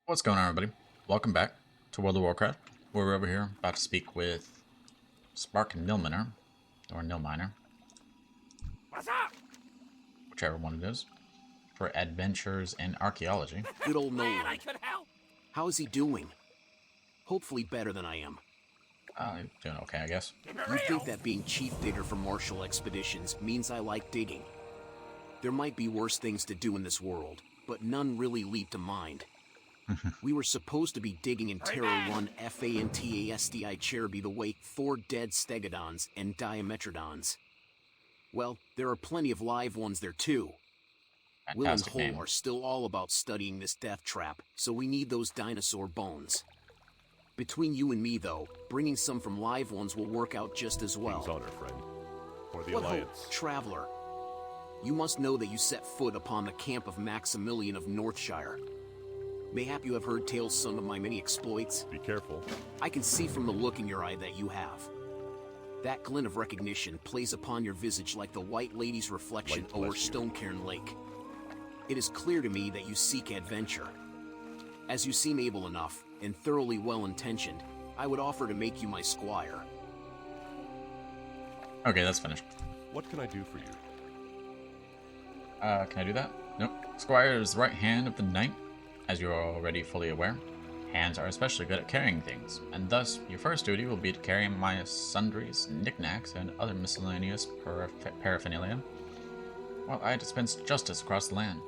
What's going on, everybody? Welcome back to World of Warcraft. We're over here about to speak with Spark Nilminer, or Nilminer, What's up? whichever one it is, for adventures in archaeology. Good old Glad I Nolan. could help. How is he doing? Hopefully better than I am. Doing okay, I guess. Keep it You real. think that being chief digger for Marshall expeditions means I like digging? There might be worse things to do in this world, but none really leap to mind. We were supposed to be digging in Terror 1 FANTASDI Cherubi the way 4 dead Stegodons and Diametrodons. Well, there are plenty of live ones there too. Will and Fantastic Hole name. are still all about studying this death trap, so we need those dinosaur bones. Between you and me, though, bringing some from live ones will work out just as well. King's honor, friend. For the What Alliance. hope, traveler? You must know that you set foot upon the camp of Maximilian of Northshire. Mayhap you have heard tales sung of my many exploits. Be careful. I can see from the look in your eye that you have. That glint of recognition plays upon your visage like the White Lady's reflection Light o'er bless you. Stonecairn Lake. It is clear to me that you seek adventure. As you seem able enough, and thoroughly well-intentioned, I would offer to make you my squire. Okay, that's finished. What can I do for you? Can I do that? Nope. Squire is the right hand of the knight, as you are already fully aware. Hands are especially good at carrying things, and thus your first duty will be to carry my sundries, knickknacks, and other miscellaneous paraphernalia, while I dispense justice across the land.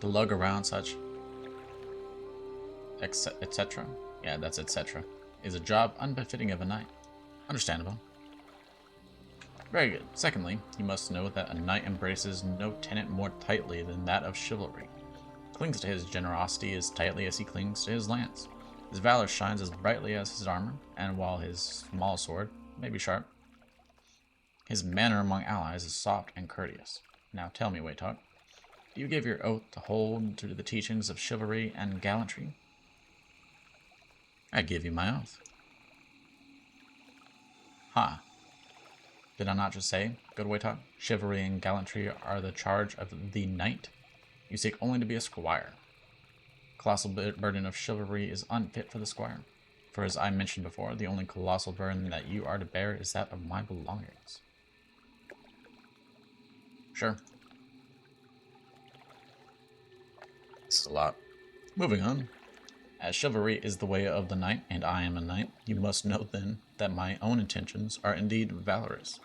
To lug around such etc. Yeah, that's etc. Is a job unbefitting of a knight. Understandable. Very good. Secondly, you must know that a knight embraces no tenet more tightly than that of chivalry. Clings to his generosity as tightly as he clings to his lance. His valor shines as brightly as his armor, and while his small sword may be sharp, his manner among allies is soft and courteous. Now tell me, Waytalk, do you give your oath to hold to the teachings of chivalry and gallantry? I give you my oath. Ha! Did I not just say, good Waytalk, chivalry and gallantry are the charge of the knight? You seek only to be a squire. Colossal burden of chivalry is unfit for the squire, for as I mentioned before, the only colossal burden that you are to bear is that of my belongings. Sure. This is a lot. Moving on. As chivalry is the way of the knight, and I am a knight, you must know then that my own intentions are indeed valorous.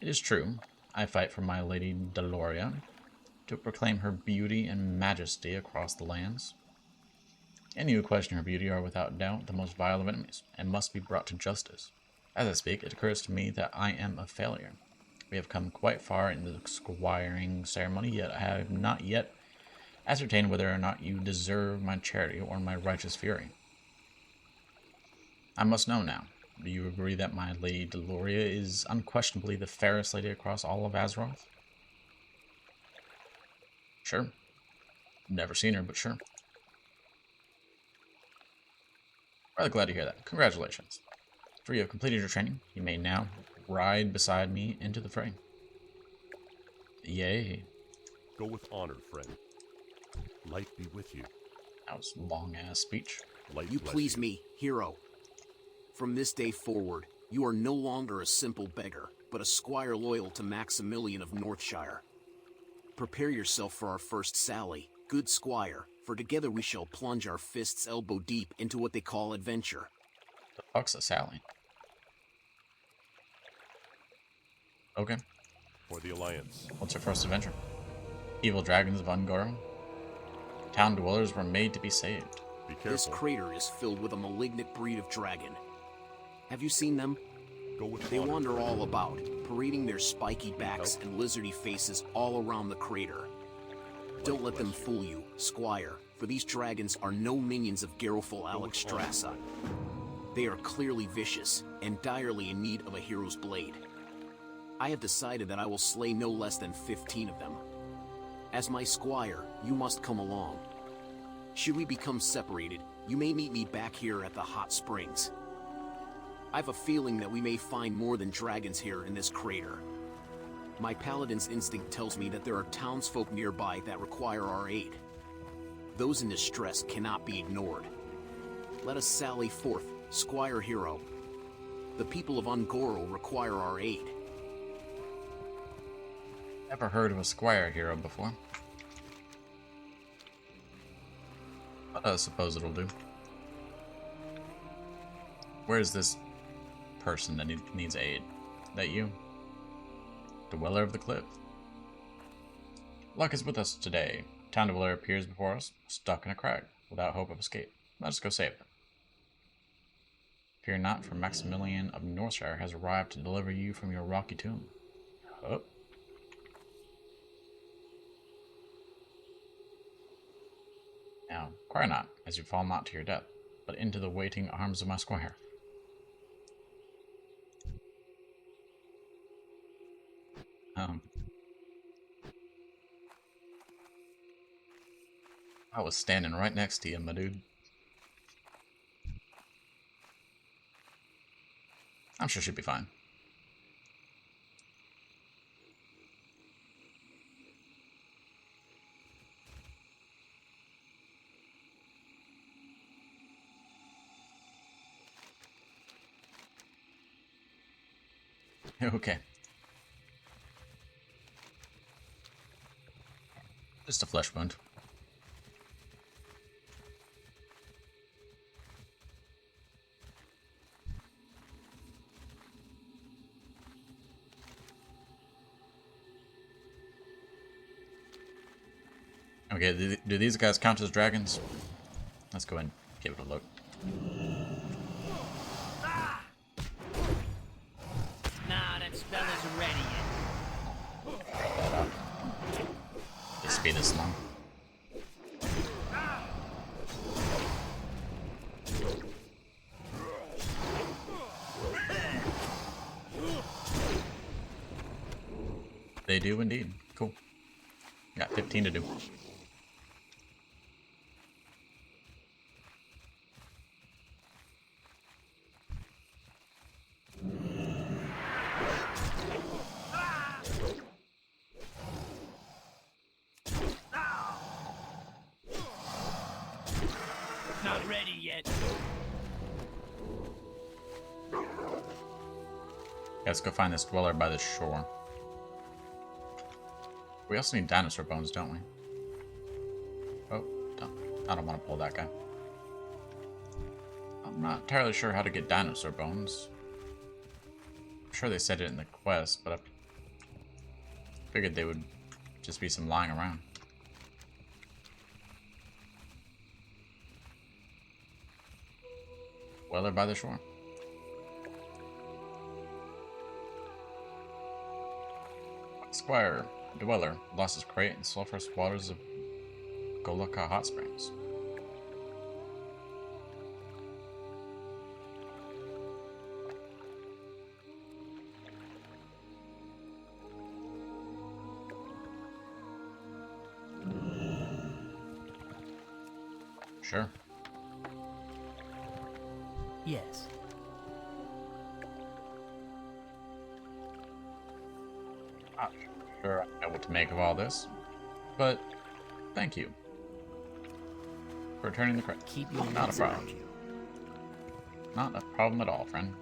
It is true, I fight for my lady Deloria, to proclaim her beauty and majesty across the lands. Any who question her beauty are without doubt the most vile of enemies, and must be brought to justice. As I speak, it occurs to me that I am a failure. We have come quite far in the squiring ceremony, yet I have not yet ascertained whether or not you deserve my charity or my righteous fury. I must know now. Do you agree that my lady Deloria is unquestionably the fairest lady across all of Azeroth? Sure. Never seen her, but sure. Rather glad to hear that. Congratulations. For you have completed your training, you may now ride beside me into the fray. Yay. Go with honor, friend. Light be with you. That was a long-ass speech. Light You bless please you. me, hero. From this day forward, you are no longer a simple beggar, but a squire loyal to Maximilian of Northshire. Prepare yourself for our first sally, good squire, for together we shall plunge our fists elbow deep into what they call adventure. The fuck's a Sally? Okay. For the Alliance. What's our first adventure? Evil dragons of Ungoro. Town dwellers were made to be saved. Be This careful. crater is filled with a malignant breed of dragon. Have you seen them? Go with They honor, wander friend. all about, parading their spiky backs and lizardy faces all around the crater. Don't let them fool you, squire, for these dragons are no minions of Garoful Alexstrasza. They are clearly vicious, and direly in need of a hero's blade. I have decided that I will slay no less than 15 of them. As my squire, you must come along. Should we become separated, you may meet me back here at the hot springs. I've a feeling that we may find more than dragons here in this crater. My paladin's instinct tells me that there are townsfolk nearby that require our aid. Those in distress cannot be ignored. Let us sally forth, Squire Hero. The people of Ungoro require our aid. Never heard of a Squire Hero before. But I suppose it'll do. Where's this person that needs aid? That you? Dweller of the Cliff. Luck is with us today. Town Dweller appears before us, stuck in a crack, without hope of escape. Let us go save her. Fear not, for Maximilian of Northshire has arrived to deliver you from your rocky tomb. Oh. Now, cry not, as you fall not to your death, but into the waiting arms of my squire. I was standing right next to you, my dude. I'm sure she'll be fine. Okay. Just a flesh wound. Okay, do these guys count as dragons? Let's go ahead and give it a look. Nah, that spell isn't ready yet. The speed is long. They do indeed. Cool. Got 15 to do. Not ready yet. Let's go find this dweller by the shore. We also need dinosaur bones, don't we? Oh, I don't want to pull that guy. I'm not entirely sure how to get dinosaur bones. I'm sure they said it in the quest, but I figured they would just be some lying around. Dweller by the shore. Squire, Dweller, lost his crate in sulphurous waters of Golaka Hot Springs. Sure. Yes. Not sure I know what to make of all this, but thank you for returning the credit. Keep your Not a wits problem. about you. Not a problem at all, friend.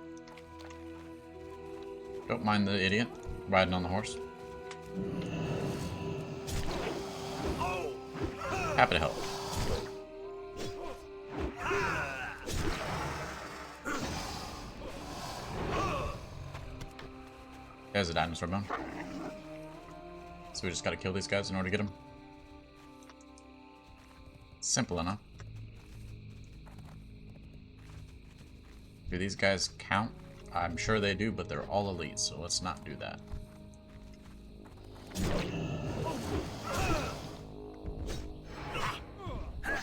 Don't mind the idiot riding on the horse. Happy to help. There's a dinosaur bone. So we just gotta kill these guys in order to get them. Simple enough. Do these guys count? I'm sure they do, but they're all elite, so let's not do that.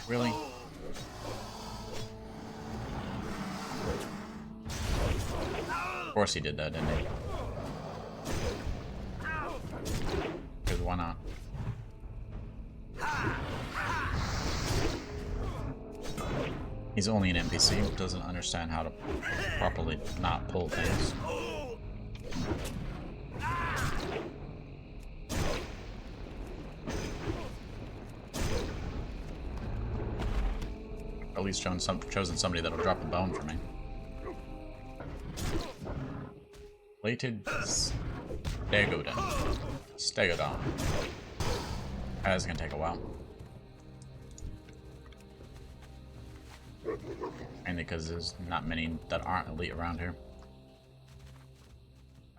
Really? Of course he did that, didn't he? Because why not? He's only an NPC, doesn't understand how to properly not pull things. least chosen somebody that'll drop a bone for me. Plated Stegodon. Stegodon. That's gonna take a while. Mainly because there's not many that aren't elite around here.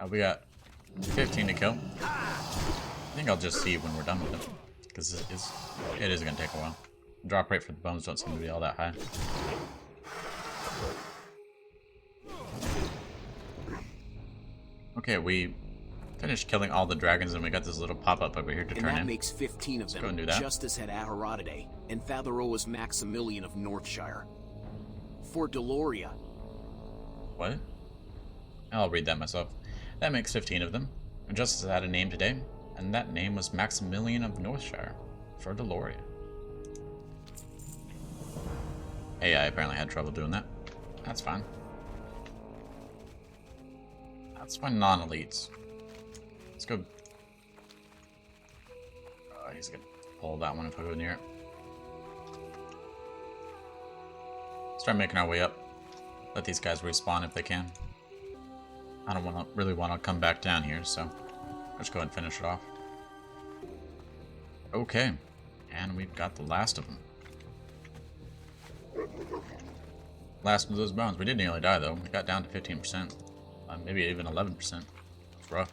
We got 15 to kill. I think I'll just see when we're done with it, because it is going to take a while. Drop rate for the bones don't seem to be all that high. Okay, we finished killing all the dragons, and we got this little pop-up over here to turn in. And that makes 15 of them. Go and do that. Justice had Aherodidae, and Fatheroa's Maximilian of Northshire. For Deloria. What? I'll read that myself. That makes 15 of them. And Justice had a name today, and that name was Maximilian of Northshire for Deloria. AI apparently had trouble doing that. That's fine. That's my non-elites. Let's go. He's gonna pull that one if I go near it. Start making our way up. Let these guys respawn if they can. I don't really want to come back down here, so let's go ahead and finish it off. Okay, and we've got the last of them. Last of those bones. We did nearly die though. We got down to 15%, maybe even 11%. It's rough.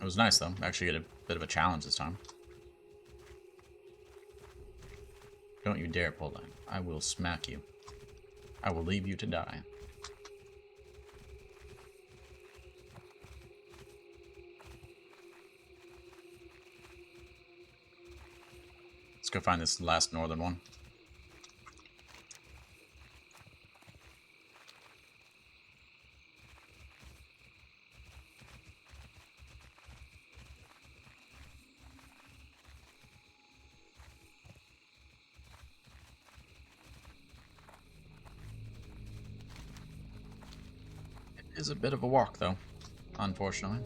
It was nice though. Actually, get a bit of a challenge this time. Don't you dare pull that. I will smack you. I will leave you to die. Let's go find this last northern one. It is a bit of a walk, though, unfortunately.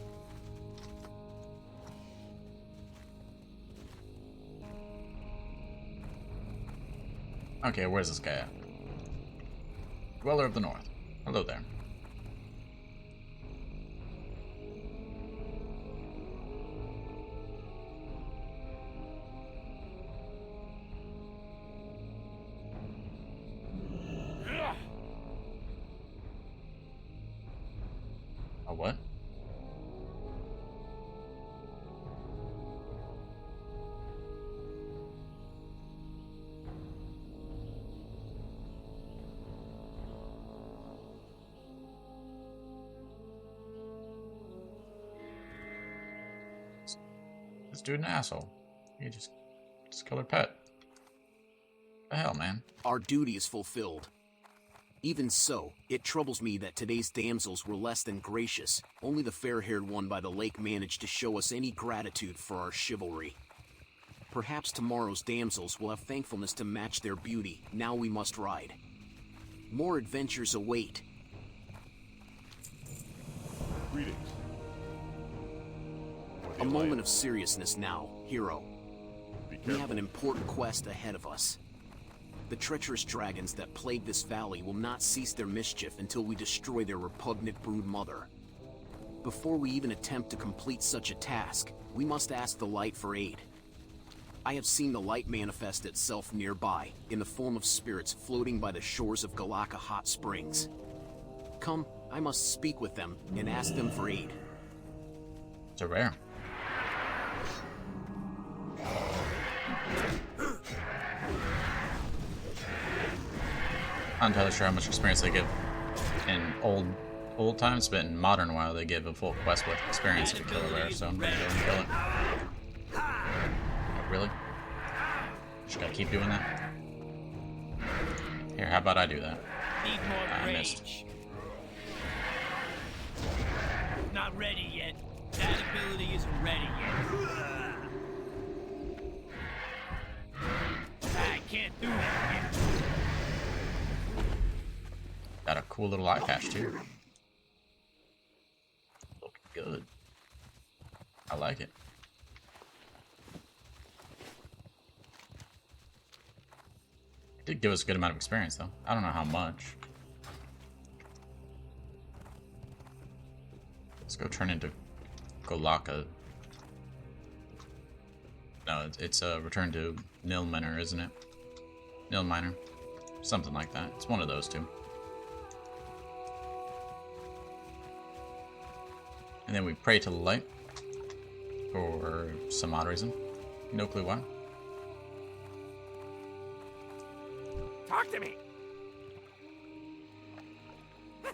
Okay, where's this guy at? Dweller of the North. Hello there. A what? This dude an asshole. He just killed her pet. The hell, man? Our duty is fulfilled. Even so, it troubles me that today's damsels were less than gracious. Only the fair-haired one by the lake managed to show us any gratitude for our chivalry. Perhaps tomorrow's damsels will have thankfulness to match their beauty. Now we must ride. More adventures await. Greetings. A moment of seriousness now, hero. Be We careful. have an important quest ahead of us. The treacherous dragons that plague this valley will not cease their mischief until we destroy their repugnant brood mother. Before we even attempt to complete such a task, we must ask the light for aid. I have seen the light manifest itself nearby, in the form of spirits floating by the shores of Galaka Hot Springs. Come, I must speak with them and ask them for aid. It's a rare. I'm not entirely sure how much experience they give in old times, but in modern WoW they give a full quest with experience if you kill a rare, so I'm gonna go and kill it. Oh, really? Just gotta keep doing that? Here, how about I do that? Need more I missed. rage. Not ready yet. That ability isn't ready yet. I can't do that yet. Got a cool little eye patch too. Looking good. I like it. Did give us a good amount of experience, though. I don't know how much. Let's go turn into Golaka. No, it's a return to Nil Miner, isn't it? Nil Miner. Something like that. It's one of those two. And then we pray to the light for some odd reason. No clue why. Talk to me.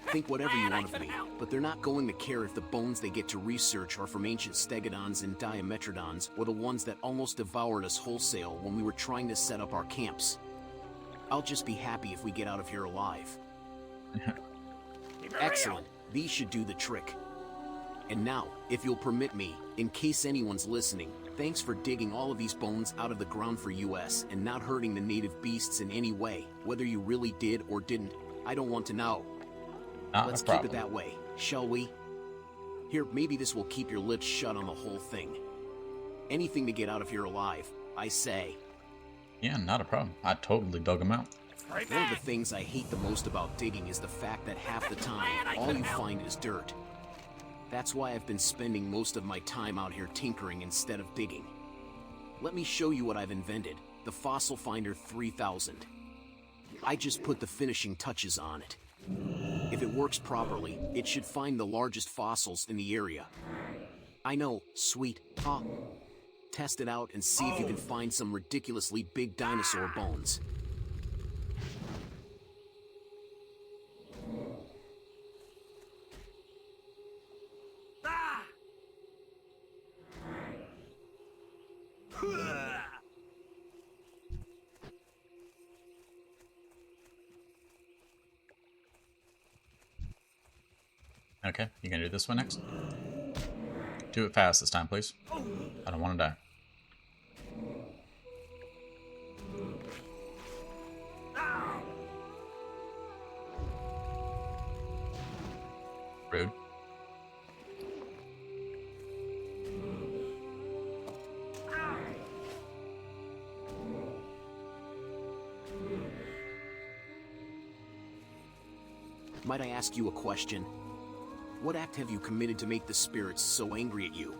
Think whatever you want of me, but they're not going to care if the bones they get to research are from ancient stegodons and diametrodons, or the ones that almost devoured us wholesale when we were trying to set up our camps. I'll just be happy if we get out of here alive. Excellent. These should do the trick. And now, if you'll permit me, in case anyone's listening, thanks for digging all of these bones out of the ground for us and not hurting the native beasts in any way, whether you really did or didn't. I don't want to know. Let's keep it that way, shall we? Here, maybe this will keep your lips shut on the whole thing. Anything to get out of here alive, I say. Yeah, not a problem. I totally dug them out. Right One of back. the things I hate the most about digging is the fact that half the time, all you find is dirt. That's why I've been spending most of my time out here tinkering instead of digging. Let me show you what I've invented, the Fossil Finder 3000. I just put the finishing touches on it. If it works properly, it should find the largest fossils in the area. I know, sweet, huh? Test it out and see if you can find some ridiculously big dinosaur bones. Ah! Okay, you gonna do this one next? Do it fast this time, please. I don't want to die. Rude. Might I ask you a question? What act have you committed to make the spirits so angry at you?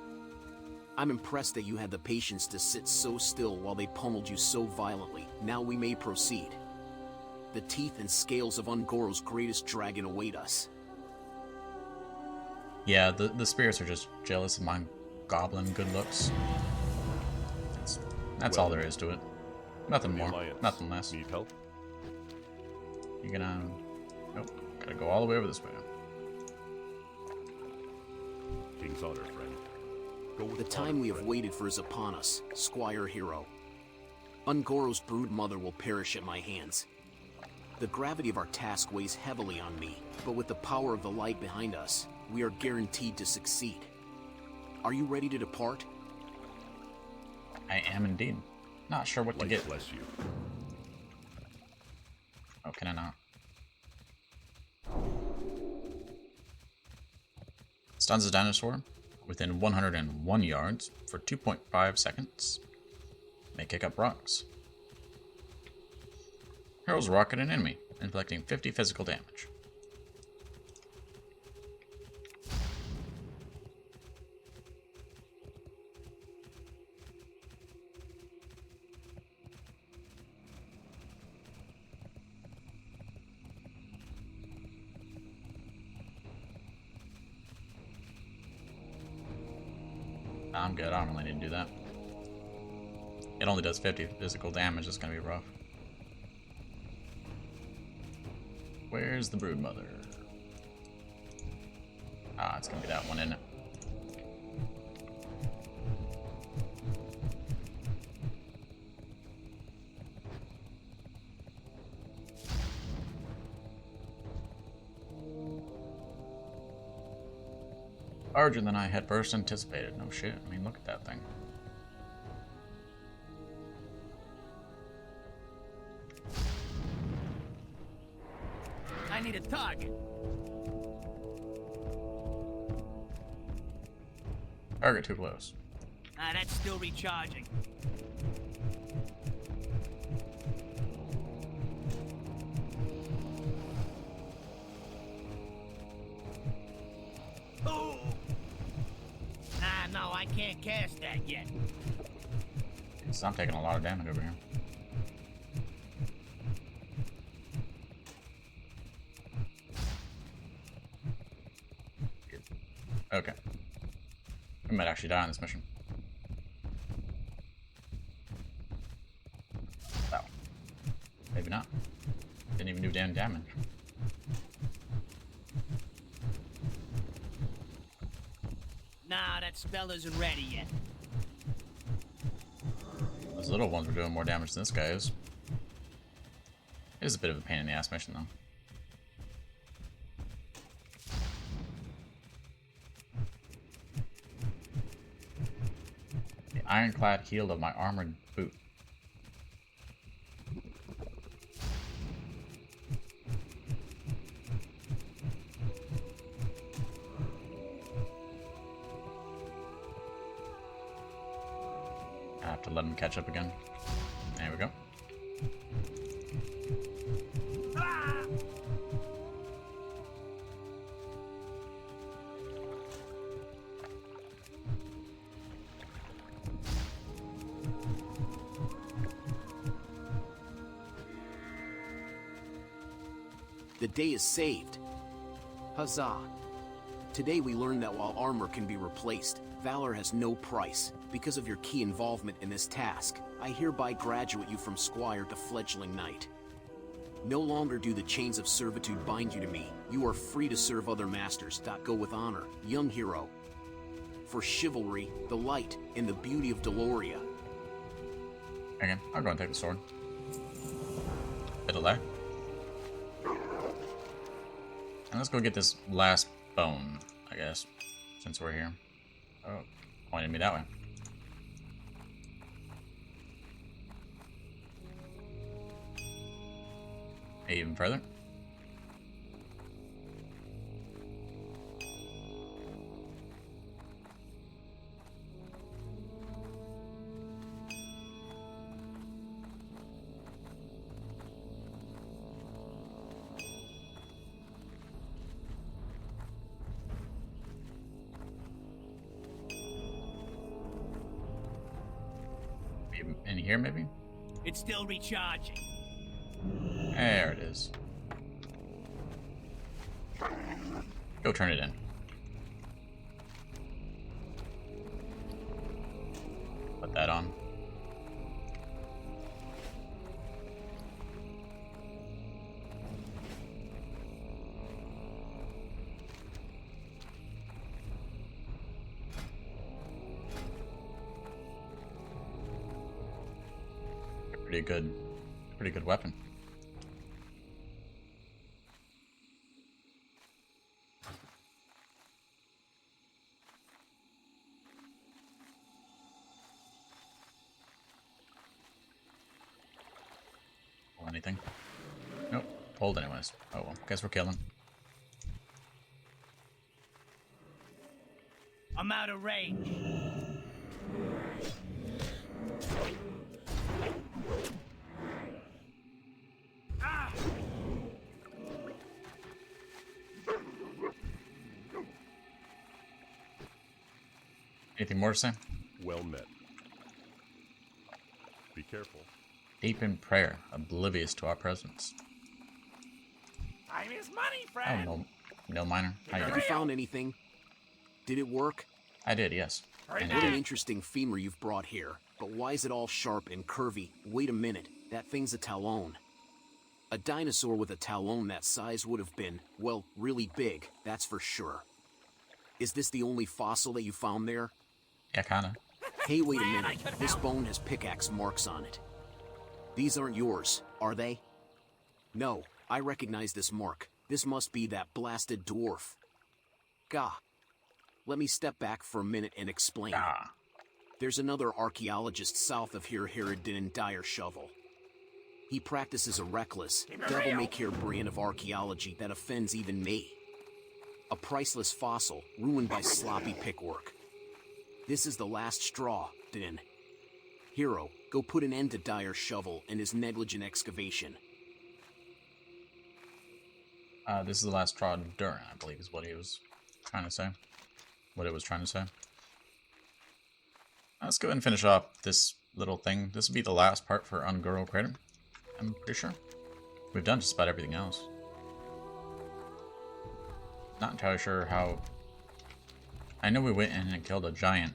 I'm impressed that you had the patience to sit so still while they pummeled you so violently. Now we may proceed. The teeth and scales of Ungoro's greatest dragon await us. Yeah, the spirits are just jealous of my goblin good looks. That's all there is to it. Nothing The more, Alliance. nothing less. Need help? You're gonna... Nope, gotta go all the way over this way. King's honor, friend. Go with The time honor, we have friend. waited for is upon us, Squire Hero. Ungoro's brood mother will perish at my hands. The gravity of our task weighs heavily on me, but with the power of the light behind us, we are guaranteed to succeed. Are you ready to depart? I am indeed. Not sure what to Light get. bless you. Oh, can I not? Stuns a dinosaur within 101 yards for 2.5 seconds. May kick up rocks. Hurls a rock at an enemy, inflicting 50 physical damage. I'm good, I don't really need to do that. It only does 50 physical damage, it's gonna be rough. Where's the brood mother? Ah, it's gonna be that one, isn't it? Larger than I had first anticipated. No shit. I mean, look at that thing. I need a target. Target too close. Ah, that's still recharging. can't cast that yet. So I'm taking a lot of damage over here. Okay. We might actually die on this mission. Wow. Maybe not. Didn't even do damn damage. Nah, that spell isn't ready yet. Those little ones were doing more damage than this guy is. It is a bit of a pain in the ass mission, though. The ironclad heel of my armored boot. I have to let him catch up again. There we go. The day is saved. Huzzah. Today we learned that while armor can be replaced, valor has no price. Because of your key involvement in this task, I hereby graduate you from squire to fledgling knight. No longer do the chains of servitude bind you to me. You are free to serve other masters. Go with honor, young hero. For chivalry, the light, and the beauty of Deloria. Again, I'll go and take the sword. Bit of lag. And let's go get this last bone, I guess, since we're here. Oh, pointed me that way. Even further. In here, maybe? It's still recharging. There it is. Go turn it in. Put that on. Pretty good weapon. Pull anything? Nope. Pulled anyways. Oh well. Guess we're killing. I'm out of range. Anything more to say? Well met. Be careful. Deep in prayer, oblivious to our presence. Time is money, Oh, friend. no miner. How you Have doing? you found anything? Did it work? I did, yes. And What it an did. interesting femur you've brought here. But why is it all sharp and curvy? Wait a minute, that thing's a talon. A dinosaur with a talon that size would have been, well, really big, that's for sure. Is this the only fossil that you found there? Yeah, kinda. Hey, wait a minute. This bone has pickaxe marks on it. These aren't yours, are they? No, I recognize this mark. This must be that blasted dwarf. Gah. Let me step back for a minute and explain. Ah. There's another archaeologist south of here, Hirudin Dire Shovel. He practices a reckless, devil-may-care brand of archaeology that offends even me. A priceless fossil, ruined by sloppy pickwork. This is the last straw, Din. Hero, go put an end to Dire Shovel and his negligent excavation. This is the last straw Durin, I believe is what he was trying to say. What it was trying to say. Let's go ahead and finish off this little thing. This will be the last part for Ungirl Crater, I'm pretty sure. We've done just about everything else. Not entirely sure how... I know we went in and killed a giant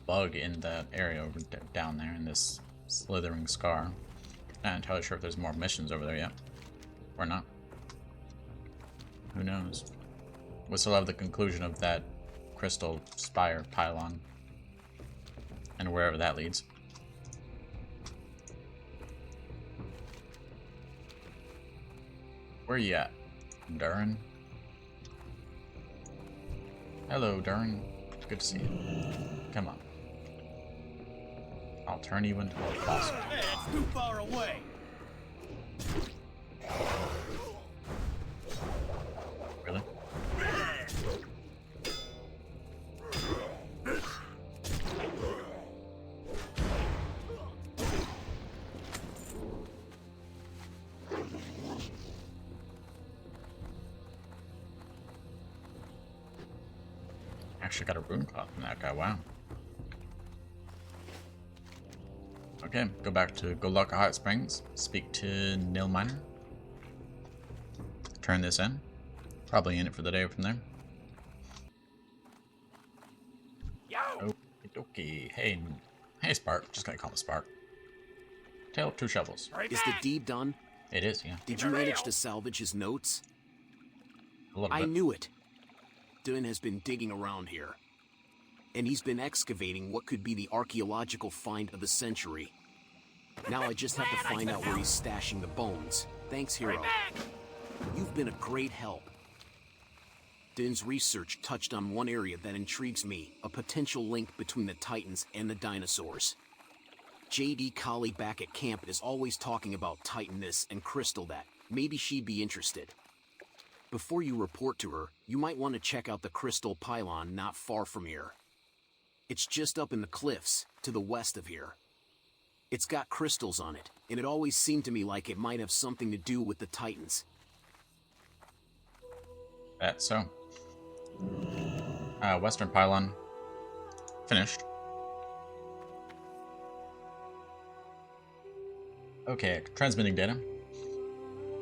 bug in that area over down there in this slithering scar. Not entirely sure if there's more missions over there yet. Or not. Who knows? We still have the conclusion of that crystal spire pylon. And wherever that leads. Where you at, Durin? Hello, Durin. Good to see you. Come on. I'll turn you into a fossil. Hey, that's too far away. Really? Actually got a rune cloth from that guy, wow. Okay, go back to Golaka Hot Springs, speak to Nil Miner. Turn this in. Probably in it for the day from there. Okie dokie. Hey Spark, just gonna call him Spark. Tale of Two Shovels. Is the deed done? It is, yeah. Did you manage to salvage his notes? A little I bit. knew it. Dun has been digging around here. And he's been excavating what could be the archaeological find of the century. Now I just have to find out where he's stashing the bones. Thanks, Hero. You've been a great help. Din's research touched on one area that intrigues me, a potential link between the Titans and the dinosaurs. JD Collie back at camp is always talking about Titan this and Crystal that. Maybe she'd be interested. Before you report to her, you might want to check out the crystal pylon not far from here. It's just up in the cliffs, to the west of here. It's got crystals on it, and it always seemed to me like it might have something to do with the Titans. That's so. Western pylon. Finished. Okay, transmitting data.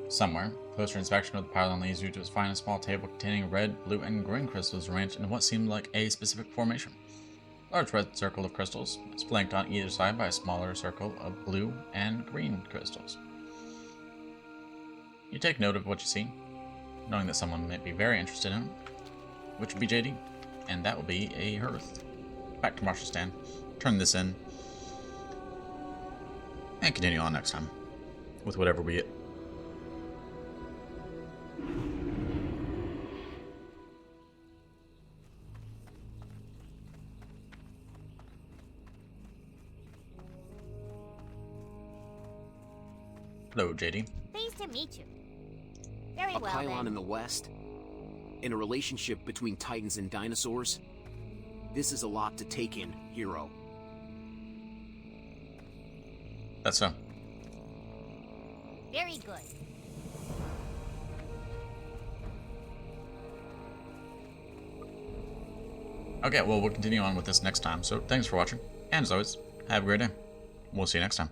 Somewhere. Closer inspection of the pylon leads you to find a small table containing red, blue, and green crystals arranged in what seemed like a specific formation. Large red circle of crystals is flanked on either side by a smaller circle of blue and green crystals. You take note of what you see, knowing that someone might be very interested in it, which would be JD, and that will be a hearth. Back to Marshall Stand, turn this in, and continue on next time with whatever we get. Hello, JD. Pleased to meet you. Very A well, pylon then. in the west? In a relationship between Titans and dinosaurs? This is a lot to take in, Hero. That's so. Very good. Okay, well, we'll continue on with this next time, so thanks for watching, and as always, have a great day. We'll see you next time.